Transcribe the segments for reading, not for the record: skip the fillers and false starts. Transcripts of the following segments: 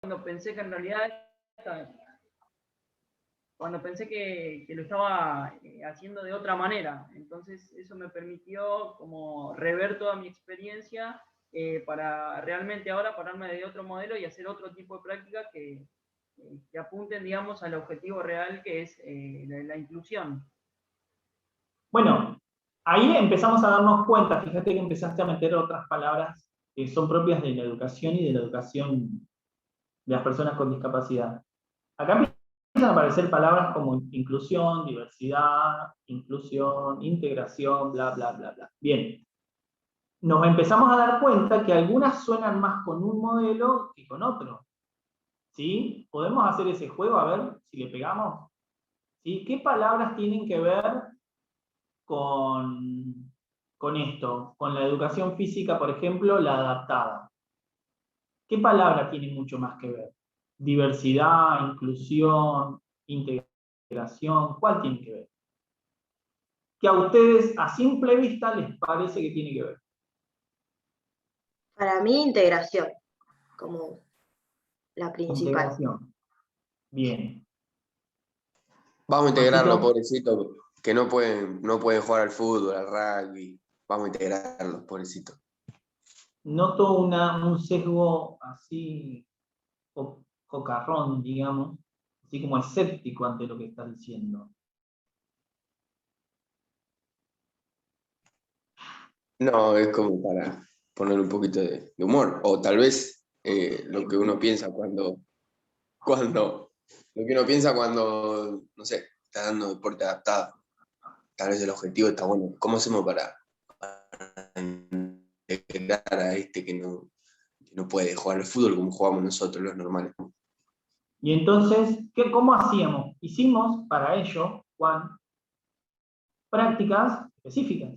cuando pensé que en realidad, cuando pensé que lo estaba haciendo de otra manera. Entonces eso me permitió como rever toda mi experiencia para realmente ahora pararme de otro modelo y hacer otro tipo de prácticas que apunten, digamos, al objetivo real que es la inclusión. Bueno, ahí empezamos a darnos cuenta, fíjate que empezaste a meter otras palabras que son propias de la educación y de la educación de las personas con discapacidad. Acá empiezan a aparecer palabras como inclusión, diversidad, inclusión, integración, bla, bla, bla, bla. Bien, nos empezamos a dar cuenta que algunas suenan más con un modelo que con otro. ¿Sí? ¿Podemos hacer ese juego? A ver si le pegamos. ¿Sí? ¿Qué palabras tienen que ver con esto? Con la educación física, por ejemplo, la adaptada. ¿Qué palabra tiene mucho más que ver? Diversidad, inclusión, integración, ¿cuál tiene que ver? Que a ustedes a simple vista les parece que tiene que ver. Para mí, integración, como la principal. Integración. Bien. Vamos a integrarlo, Marcito. pobrecito, que no pueden jugar al fútbol, al rugby. Vamos a integrarlos, pobrecito. Noto un sesgo así cocarrón, digamos, así como escéptico ante lo que estás diciendo. No, es como para poner un poquito de humor. O tal vez lo que uno piensa cuando, no sé, está dando deporte adaptado. Tal vez el objetivo está bueno. ¿Cómo hacemos para integrar a este que no puede jugar al fútbol como jugamos nosotros los normales? Y entonces, ¿cómo hacíamos? Hicimos para ello, Juan, prácticas específicas.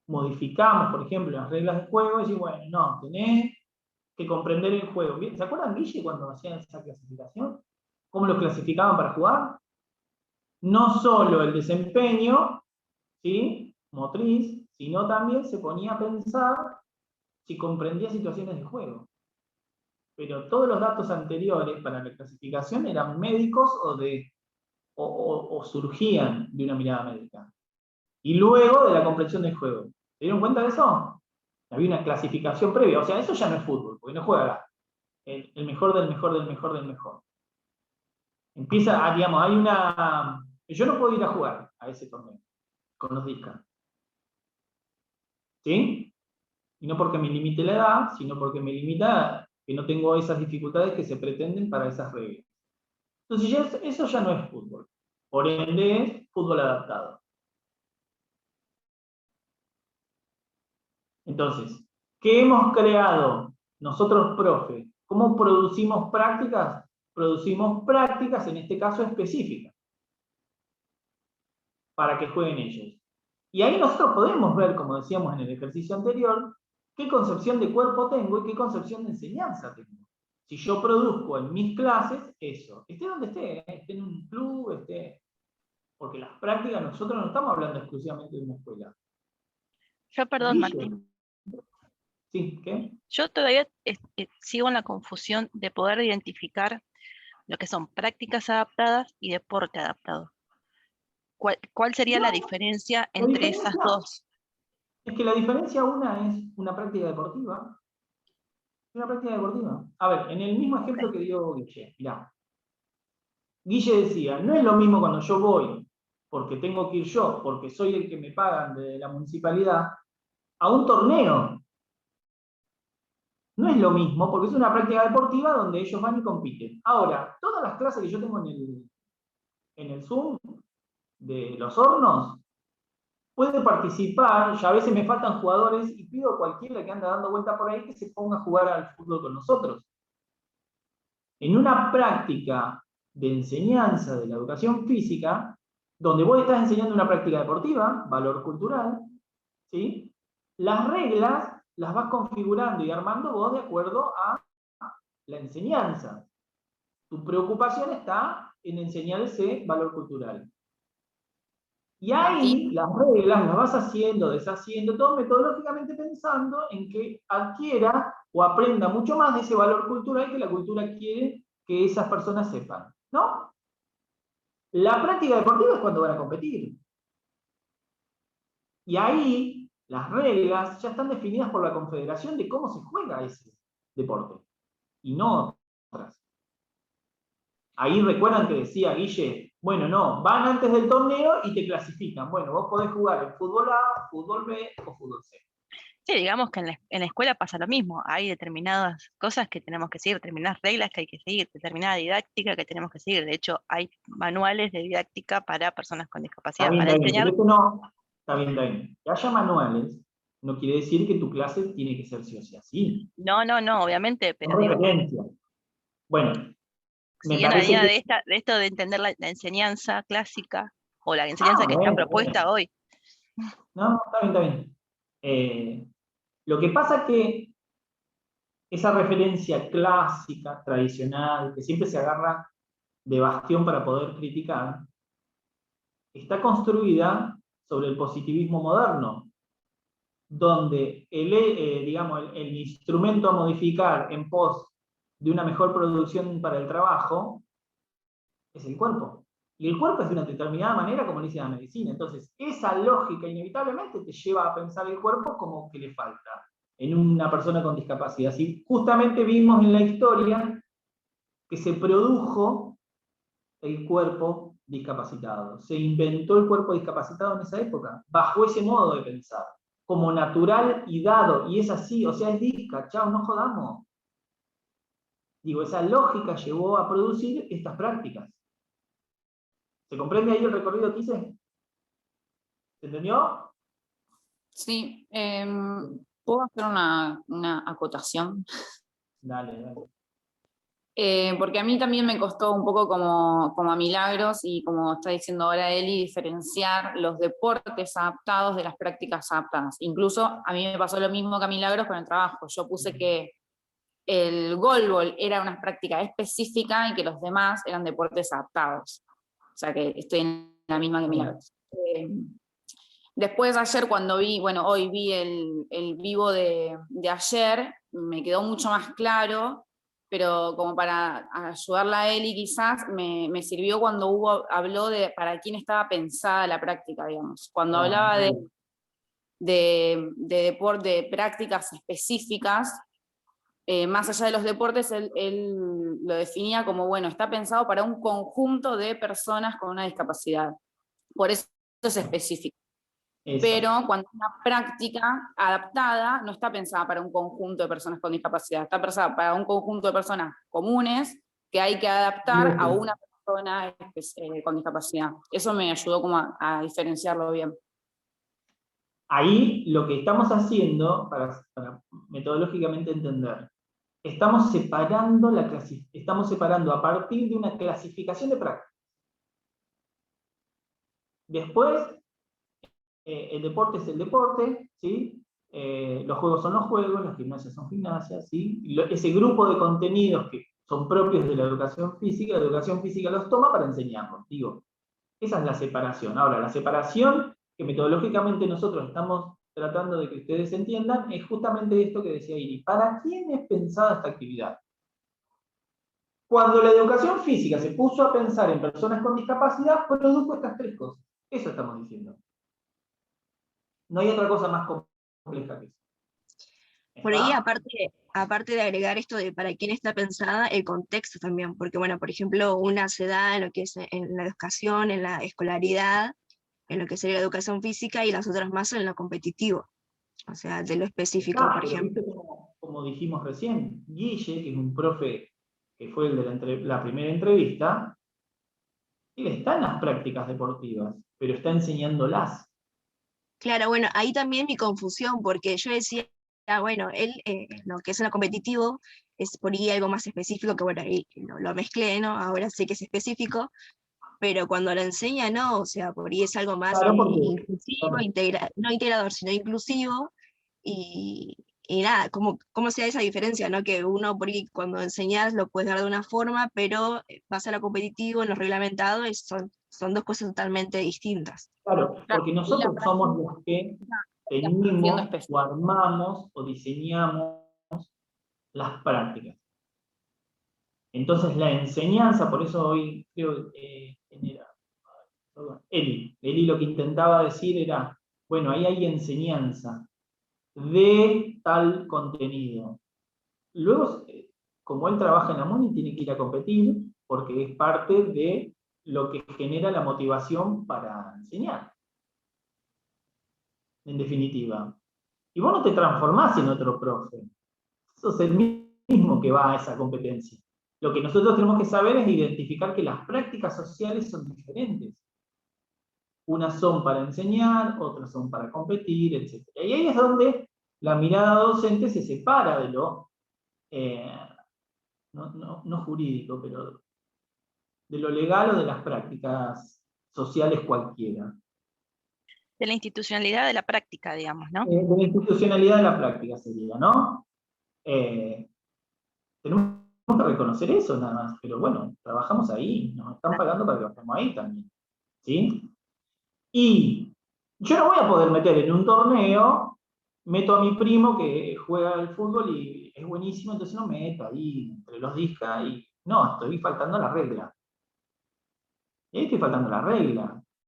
Modificamos, por ejemplo, las reglas del juego y decimos, bueno, no, tenés que comprender el juego. ¿Se acuerdan, Guille, cuando hacían esa clasificación? ¿Cómo lo clasificaban para jugar? No solo el desempeño, ¿sí?, motriz, sino también se ponía a pensar si comprendía situaciones de juego. Pero todos los datos anteriores para la clasificación eran médicos o surgían de una mirada médica. Y luego de la comprensión del juego. ¿Se dieron cuenta de eso? Había una clasificación previa. O sea, eso ya no es fútbol, porque no juega el mejor del mejor del mejor del mejor. Empieza, digamos, hay una... Yo no puedo ir a jugar a ese torneo con los discas. ¿Sí? Y no porque me limite la edad, sino porque me limita que no tengo esas dificultades que se pretenden para esas reglas. Entonces eso ya no es fútbol. Por ende es fútbol adaptado. Entonces, ¿qué hemos creado nosotros, profe? ¿Cómo producimos prácticas? Producimos prácticas, en este caso específicas, para que jueguen ellos. Y ahí nosotros podemos ver, como decíamos en el ejercicio anterior, qué concepción de cuerpo tengo y qué concepción de enseñanza tengo. Si yo produzco en mis clases eso, esté donde esté en un club, porque las prácticas, nosotros no estamos hablando exclusivamente de una escuela. Yo, perdón, Martín. ¿Sí? ¿Qué? Yo todavía sigo en la confusión de poder identificar lo que son prácticas adaptadas y deporte adaptado. ¿Cuál sería la diferencia entre esas dos? Es que la diferencia una es una práctica deportiva. Una práctica deportiva. A ver, en el mismo ejemplo que dio Guille, mirá. Guille decía, no es lo mismo cuando yo voy, porque tengo que ir yo, porque soy el que me pagan de la municipalidad, a un torneo. No es lo mismo, porque es una práctica deportiva donde ellos van y compiten. Ahora, todas las clases que yo tengo en el Zoom de los hornos, puede participar, ya a veces me faltan jugadores y pido a cualquiera que anda dando vuelta por ahí que se ponga a jugar al fútbol con nosotros. En una práctica de enseñanza de la educación física, donde vos estás enseñando una práctica deportiva, valor cultural, ¿sí?, las reglas las vas configurando y armando vos de acuerdo a la enseñanza. Tu preocupación está en enseñar ese valor cultural. Y ahí las reglas las vas haciendo, deshaciendo, todo metodológicamente pensando en que adquiera o aprenda mucho más de ese valor cultural que la cultura quiere que esas personas sepan, ¿no? La práctica deportiva es cuando van a competir. Y ahí las reglas ya están definidas por la confederación de cómo se juega ese deporte, y no otras. Ahí recuerdan que decía Guille, bueno, no, van antes del torneo y te clasifican. Bueno, vos podés jugar en fútbol A, fútbol B o fútbol C. Sí, digamos que en la escuela pasa lo mismo. Hay determinadas cosas que tenemos que seguir, determinadas reglas que hay que seguir, determinada didáctica que tenemos que seguir. De hecho, hay manuales de didáctica para personas con discapacidad, para Está bien, enseñar. pero esto no, está bien. Que haya manuales no quiere decir que tu clase tiene que ser sí o sí así. No, obviamente, pero Son digo, referencias. Bueno, me siguiendo la parece línea que... de esto de entender la enseñanza clásica o la enseñanza que está propuesta hoy. No, está bien. Lo que pasa es que esa referencia clásica, tradicional, que siempre se agarra de bastión para poder criticar, está construida sobre el positivismo moderno, donde el instrumento a modificar en pos de una mejor producción para el trabajo es el cuerpo. Y el cuerpo es de una determinada manera, como dice la medicina. Entonces, esa lógica inevitablemente te lleva a pensar el cuerpo como que le falta en una persona con discapacidad. Y justamente vimos en la historia que se produjo el cuerpo discapacitado. Se inventó el cuerpo discapacitado en esa época, bajo ese modo de pensar, como natural y dado. Y es así, o sea, es disca, chao, no jodamos. Digo, esa lógica llevó a producir estas prácticas. ¿Se comprende ahí el recorrido que hice? ¿Se entendió? Sí, ¿puedo hacer una acotación? Dale. Porque a mí también me costó un poco como a Milagros y como está diciendo ahora Eli, diferenciar los deportes adaptados de las prácticas adaptadas. Incluso a mí me pasó lo mismo que a Milagros con el trabajo. Yo puse que el goalball era una práctica específica y que los demás eran deportes adaptados. O sea que estoy en la misma que Milagros. Después ayer cuando hoy vi el vivo de ayer, me quedó mucho más claro, pero como para ayudarla a Eli quizás, me sirvió cuando habló de para quién estaba pensada la práctica, digamos. Cuando hablaba de deporte, de prácticas específicas, más allá de los deportes, él lo definía como, bueno, está pensado para un conjunto de personas con una discapacidad. Por eso es específico. Pero cuando una práctica adaptada no está pensada para un conjunto de personas con discapacidad, está pensada para un conjunto de personas comunes que hay que adaptar a una persona con discapacidad. Eso me ayudó como a diferenciarlo bien. Ahí lo que estamos haciendo, para metodológicamente entender, estamos separando a partir de una clasificación de prácticas. Después, el deporte es el deporte, ¿sí? Los juegos son los juegos, las gimnasias son gimnasias, ¿sí? Ese grupo de contenidos que son propios de la educación física los toma para enseñarlos. Digo, esa es la separación. Ahora, la separación que metodológicamente nosotros estamos tratando de que ustedes entiendan es justamente esto que decía Iri. ¿Para quién es pensada esta actividad? Cuando la educación física se puso a pensar en personas con discapacidad, produjo estas tres cosas. Eso estamos diciendo. No hay otra cosa más compleja que eso. Por ahí, aparte de agregar esto de para quién está pensada, el contexto también, porque bueno, por ejemplo, una se da en lo que es en la educación, en la escolaridad, en lo que sería la educación física, y las otras más en lo competitivo, o sea, de lo específico, por ejemplo. Como dijimos recién, Guille, que es un profe que fue el de la primera entrevista, él está en las prácticas deportivas, pero está enseñándolas. Claro, bueno, ahí también mi confusión, porque yo decía, bueno, él, lo que es en lo competitivo, es por ahí algo más específico, que bueno, ahí lo mezclé, ¿no? Ahora sé que es específico, pero cuando lo enseña, no, o sea, por ahí es algo más inclusivo, no integrador, sino inclusivo, y nada, ¿cómo se da esa diferencia, no? Que uno por ahí cuando enseñas lo puedes dar de una forma, pero vas a lo competitivo, en lo reglamentado, son dos cosas totalmente distintas. Claro, porque nosotros somos los que tenemos o armamos o diseñamos las prácticas. Entonces la enseñanza, por eso hoy creo que Eli lo que intentaba decir era, bueno, ahí hay enseñanza de tal contenido. Luego, como él trabaja en la MUNI, tiene que ir a competir, porque es parte de lo que genera la motivación para enseñar, en definitiva. Y vos no te transformás en otro profe. Sos el mismo que va a esa competencia. Lo que nosotros tenemos que saber es identificar que las prácticas sociales son diferentes. Unas son para enseñar, otras son para competir, etc. Y ahí es donde la mirada docente se separa de lo, no jurídico, pero de lo legal o de las prácticas sociales cualquiera. De la institucionalidad de la práctica, digamos, ¿no? De la institucionalidad de la práctica sería, ¿no? Tenemos que reconocer eso nada más, pero bueno, trabajamos ahí, nos están pagando para que trabajemos ahí también, ¿sí? Y yo no voy a poder meter en un torneo, meto a mi primo que juega al fútbol y es buenísimo, entonces no meto ahí entre los discas y no, estoy faltando a la regla. Y ahí estoy faltando a la regla.